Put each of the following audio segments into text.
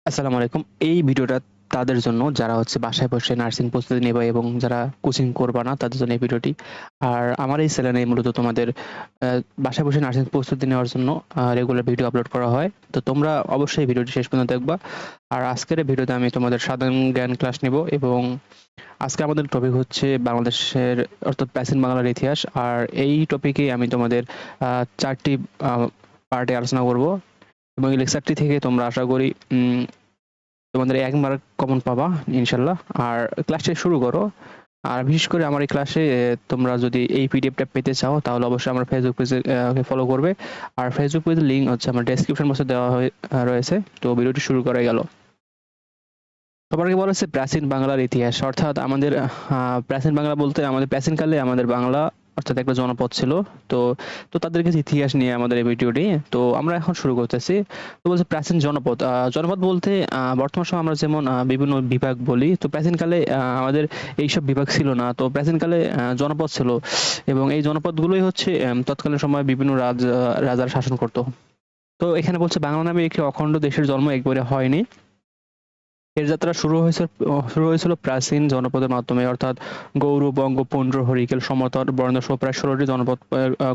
আসসালামু আলাইকুম। এই ভিডিওটা তাদের জন্য যারা বাসায় বসে নার্সিং প্রস্তুতি নেবে এবং যারা কোচিং করবা না তাদের জন্য এই ভিডিওটি। আর আমার এই চ্যানেলে মূলত তোমাদের আ বাসায় বসে নার্সিং প্রস্তুতি নেওয়ার জন্য রেগুলার ভিডিও আপলোড করা হয়। তো তোমরা অবশ্যই ভিডিওটি শেষ পর্যন্ত দেখবা। আর আজকের এই ভিডিওতে আমি তোমাদের সাধারণ জ্ঞান ক্লাস নিব এবং আজকে আমাদের টপিক হচ্ছে বাংলাদেশের অর্থাৎ প্রাচীন বাংলার ইতিহাস। আর এই টপিকেই আমি তোমাদের ৪ টি আ পার্টে আলোচনা করব এবং এই লেকচারটি থেকে তোমরা আশা করি তোমাদের ১ মার্ক কমন পাবা ইনশাআল্লাহ। আর ক্লাসটি শুরু করো। আর বিশেষ করে আমার এই ক্লাসে তোমরা যদি এই পিডিএফটা পেতে চাও তাহলে অবশ্যই আমার ফেসবুক পেজে ফলো করবে। আর ফেসবুক পেজের লিংক আমার ডেসক্রিপশন বক্সে দেওয়া রয়েছে। তো ভিডিওটি শুরু করা গেল। সবার আগে বলা হচ্ছে প্রাচীন বাংলার ইতিহাস, অর্থাৎ আমাদের প্রাচীন বাংলা বলতে আমাদের প্রাচীনকালে আমাদের বাংলা অর্থাৎ একটা জনপদ ছিল। তো তো তাদের কিছু ইতিহাস নিয়ে আমাদের এই ভিডিওটি। তো আমরা এখন শুরু করতেছি। তো বলছে প্রাচীন জনপদ। জনপদ বলতে বর্তমান সময়ে আমরা যেমন বিভিন্ন বিভাগ বলি, তো প্রাচীনকালে আমাদের এইসব বিভাগ ছিল না। তো প্রাচীনকালে জনপদ ছিল এবং এই জনপদগুলোই তৎকালীন সময়ে বিভিন্ন রাজারা শাসন করত। তো এখানে বলছে বাংলা নামে একটি অখণ্ড দেশের জন্ম একবারে হয়নি। এর যাত্রা শুরু হয়েছিল প্রাচীন জনপদের মাধ্যমে, অর্থাৎ গৌড়, বঙ্গ, পুন্ড্র, হরিকেল, সমতট, বরেন্দ্র সহ প্রায় ১৬টি জনপদ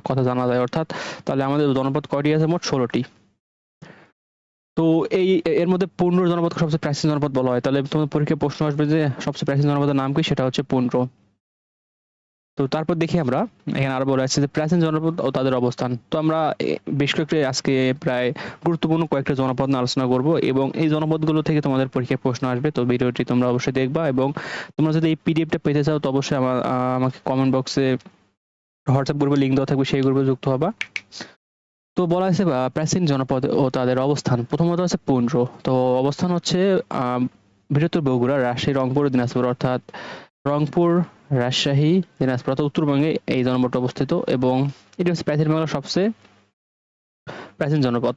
কথা জানা যায়। অর্থাৎ তাহলে আমাদের জনপদ কয়টি আছে? মোট ১৬টি। তো এর মধ্যে পুন্ড্র জনপদকে সবচেয়ে প্রাচীন জনপদ বলা হয়। তাহলে তোমাদের পরীক্ষায় প্রশ্ন আসবে যে সবচেয়ে প্রাচীন জনপদের নাম কি? সেটা হচ্ছে পুন্ড্র। তো তারপর দেখি আমরা এখানে আরো বলা আছে যে প্রাচীন জনপদ ও তাদের অবস্থান। তো আমরা বেশ কয়েকটি আজকে প্রায় গুরুত্বপূর্ণ কয়েকটা জনপদ নিয়ে আলোচনা করব এবং এই জনপদগুলো থেকে তোমাদের পরীক্ষায় প্রশ্ন আসবে। তো ভিডিওটি তোমরা অবশ্যই দেখবা এবং তোমরা যদি এই পিডিএফটা পেতে চাও তো অবশ্যই আমাকে কমেন্ট বক্সে হোয়াটসঅ্যাপ গ্রুপে লিংক দেওয়া থাকবে, সেই গ্রুপে যুক্ত হবা। তো বলা হয়েছে প্রাচীন জনপদ ও তাদের অবস্থান। প্রথমত আছে পুন্ড্র। তো অবস্থান হচ্ছে আহ বৃহত্তর বগুড়া, রাজশাহী, রংপুর, দিনাজপুর, অর্থাৎ রংপুর, রাজশাহী, দিনাজপুর অর্থাৎ উত্তরবঙ্গে এই জনপদটি অবস্থিত এবং এটি হচ্ছে প্রাচীন বাংলার সবচেয়ে প্রাচীন জনপদ।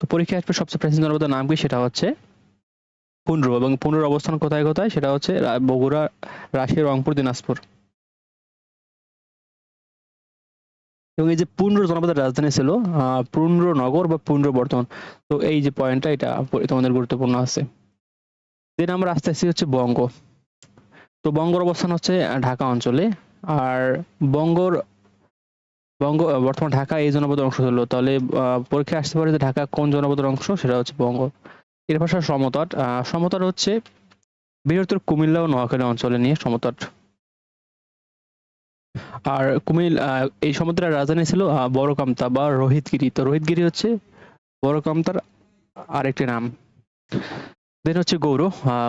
তো পরীক্ষায় আসবে সবচেয়ে প্রাচীন জনপদের নাম কি? সেটা হচ্ছে পুন্ড্র। এবং পুন্ড্রের অবস্থান কোথায় কোথায়? সেটা হচ্ছে বগুড়া, রাজশাহী, রংপুর, দিনাজপুর। এবং এই যে পুন্ড্র জনপদের রাজধানী ছিল পুন্ড্রনগর বা পুন্ড্র বর্ধমান। তো এই যে পয়েন্টটা, এটা তোমাদের গুরুত্বপূর্ণ আছে। দেন আমরা আস্তে আস্তে হচ্ছে বঙ্গ। তো বঙ্গর অবস্থান হচ্ছে ঢাকা অঞ্চলে। আর বঙ্গর বঙ্গ বর্তমান ঢাকা এই জনপদের অংশ ছিল। তাহলে পরীক্ষায় আসতে পারে যে ঢাকা কোন জনপদের অংশ? সেটা হচ্ছে বঙ্গ। এর ভাষা সমতট। সমতট হচ্ছে বৃহত্তর কুমিল্লা ও নোয়াখালী অঞ্চলে নিয়ে সমতট। আর এই সমতটের রাজধানী ছিল বড়কামতা বা রোহিতগিরি। তো রোহিতগিরি হচ্ছে বড়কামতার আরেকটি নাম। দেন হচ্ছে গৌড়।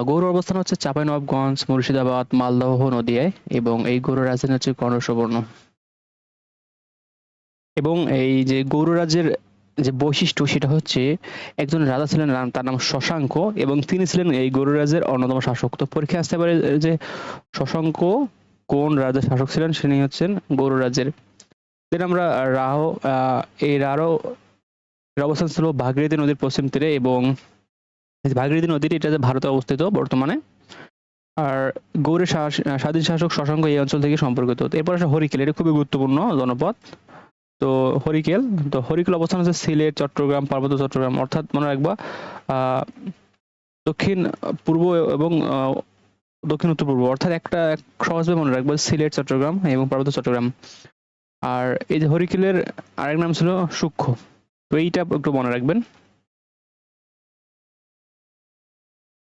গৌড় অবস্থান হচ্ছে চাঁপাইনবাবগঞ্জ, মুর্শিদাবাদ, মালদহ, নদিয়ায় এবং এই গৌড় রাজধানী হচ্ছে গণেশবর্ণ। এবং এই যে গৌড় রাজ্যের যে বৈশিষ্ট্য সেটা হচ্ছে একজন রাজা ছিলেন, তার নাম শশাঙ্ক এবং তিনি ছিলেন এই গৌড় রাজ্যের অন্যতম শাসক। তো পরীক্ষায় আসতে পারে যে শশাঙ্ক কোন রাজার শাসক ছিলেন? তিনি হচ্ছেন গৌড় রাজ্যের। দেন আমরা রাহ এই রারো এর অবস্থান ছিল ভাগীরথী নদীর পশ্চিম তীরে এবং ভাগীরথী নদীটি এটা যে ভারতে অবস্থিত বর্তমানে। আর গৌড়ের স্বাধীন শাসক শশাঙ্ক এই অঞ্চল থেকে সম্পর্কিত। এরপর আসে হরিকেল, এটা খুবই গুরুত্বপূর্ণ জনপদ। তো হরিকেল, অবস্থান হচ্ছে সিলেট, চট্টগ্রাম, পার্বত্য চট্টগ্রাম, অর্থাৎ মনে রাখবা আহ দক্ষিণ পূর্ব এবং দক্ষিণ উত্তর পূর্ব, অর্থাৎ সহজভাবে মনে রাখবা সিলেট, চট্টগ্রাম এবং পার্বত্য চট্টগ্রাম। আর এই যে হরিকেলের আরেক নাম ছিল সূক্ষ্ম। তো এইটা একটু মনে রাখবেন।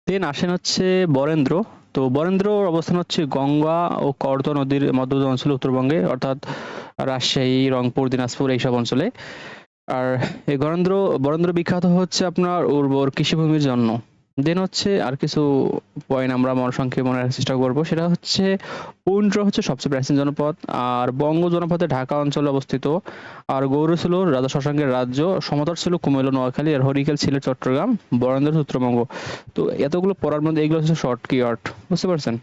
দেন আসেন হচ্ছে বরেন্দ্র। তো বরেন্দ্রর অবস্থান হচ্ছে গঙ্গা ও করতো নদীর মধ্যবর্তী অঞ্চলে উত্তরবঙ্গে, অর্থাৎ রাজশাহী, রংপুর, দিনাজপুর এইসব অঞ্চলে। আর এই বরেন্দ্র বিখ্যাত হচ্ছে আপনার উর্বর কৃষিভূমির জন্য। দেন হচ্ছে আর কিছু পয়েন্ট আমরা সংক্ষেপে মনে রাখার চেষ্টা করবো। সেটা হচ্ছে পুন্ড্র হচ্ছে সবচেয়ে প্রাচীন জনপদ। আর বঙ্গ জনপদে ঢাকা অঞ্চলে অবস্থিত। আর গৌড় ছিল রাজা শশাঙ্কের রাজ্য। সমতট ছিল কুমিল্লা, নোয়াখালী। আর হরিকেল ছিল চট্টগ্রাম। বরেন্দ্র উত্তরবঙ্গ। তো এতগুলো পড়ার মধ্যে এগুলো হচ্ছে শর্ট কিওয়ার্ড, বুঝতে পারছেন?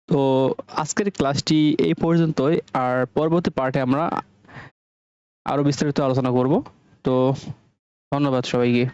তো আজকের ক্লাসটি এই পর্যন্তই। আর পরবর্তী পার্টে আমরা আরো বিস্তারিত আলোচনা করব। তো ধন্যবাদ সবাইকে।